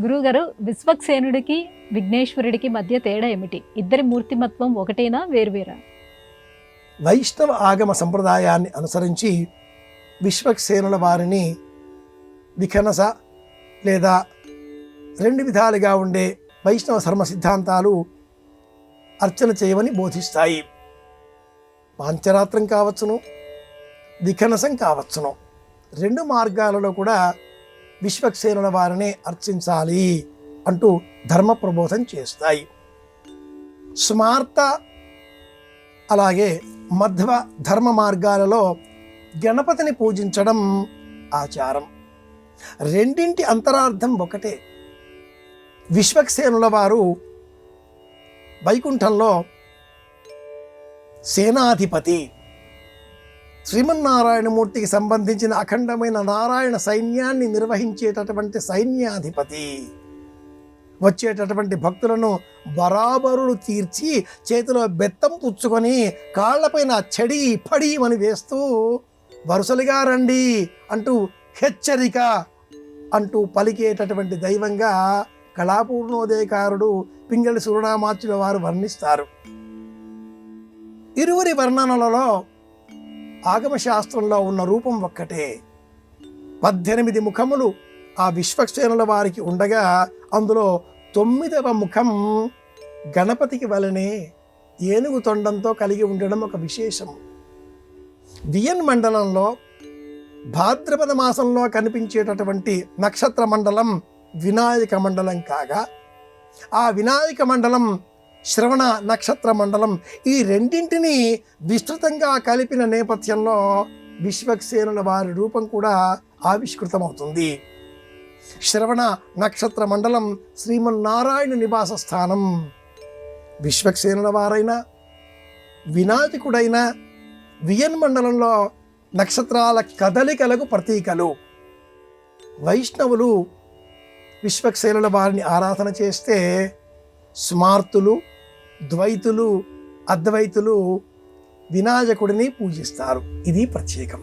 గురువుగారు, విశ్వక్సేనుడికి విఘ్నేశ్వరుడికి మధ్య తేడా ఏమిటి? ఇద్దరి మూర్తిమత్వం ఒకటేనా, వేరువేరా? వైష్ణవ ఆగమ సంప్రదాయాన్ని అనుసరించి విశ్వక్సేనుల వారిని విఖనస లేదా రెండు విధాలుగా ఉండే వైష్ణవ ధర్మ సిద్ధాంతాలు అర్చన చేయమని బోధిస్తాయి. పాంచరాత్రం కావచ్చును, విఖనసం కావచ్చును, రెండు మార్గాలలో కూడా విశ్వక్సేనుల వారిని అర్చించాలి అంటూ ధర్మ ప్రబోధం చేస్తాయి. స్మార్త అలాగే మధ్వ ధర్మ మార్గాలలో గణపతిని పూజించడం ఆచారం. రెండింటి అంతరార్థం ఒకటే. విశ్వక్సేనుల వారు వైకుంఠంలో సేనాధిపతి, శ్రీమన్నారాయణమూర్తికి సంబంధించిన అఖండమైన నారాయణ సైన్యాన్ని నిర్వహించేటటువంటి సైన్యాధిపతి. వచ్చేటటువంటి భక్తులను బరాబరులు తీర్చి చేతిలో బెత్తం పుచ్చుకొని కాళ్లపైన చెడి పడి అని వేస్తూ వరుసలుగా రండి అంటూ హెచ్చరిక అంటూ పలికేటటువంటి దైవంగా కళాపూర్ణోదయకారుడు పింగళి సురుణామాచ్యుల వారు వర్ణిస్తారు. ఇరువురి వర్ణనలలో ఆగమశాస్త్రంలో ఉన్న రూపం ఒక్కటే. 18 ముఖములు ఆ విశ్వక్సేనుల వారికి ఉండగా అందులో 9వ ముఖం గణపతికి వలనే ఏనుగు తొండంతో కలిగి ఉండడం ఒక విశేషం. వియన్ మండలంలో భాద్రపద మాసంలో కనిపించేటటువంటి నక్షత్ర మండలం వినాయక మండలం కాగా, ఆ వినాయక మండలం శ్రవణ నక్షత్ర మండలం, ఈ రెండింటినీ విస్తృతంగా కలిపిన నేపథ్యంలో విశ్వక్సేనుల వారి రూపం కూడా ఆవిష్కృతమవుతుంది. శ్రవణ నక్షత్ర మండలం శ్రీమన్నారాయణ నివాస స్థానం. విశ్వక్సేనుల వారైన వినాయకుడైన వియన్ మండలంలో నక్షత్రాల కదలికలకు ప్రతీకలు. వైష్ణవులు విశ్వక్సేనుల వారిని ఆరాధన చేస్తే స్మార్తులు, ద్వైతులు, అద్వైతులు వినాయకుడిని పూజిస్తారు. ఇది ప్రత్యేకం.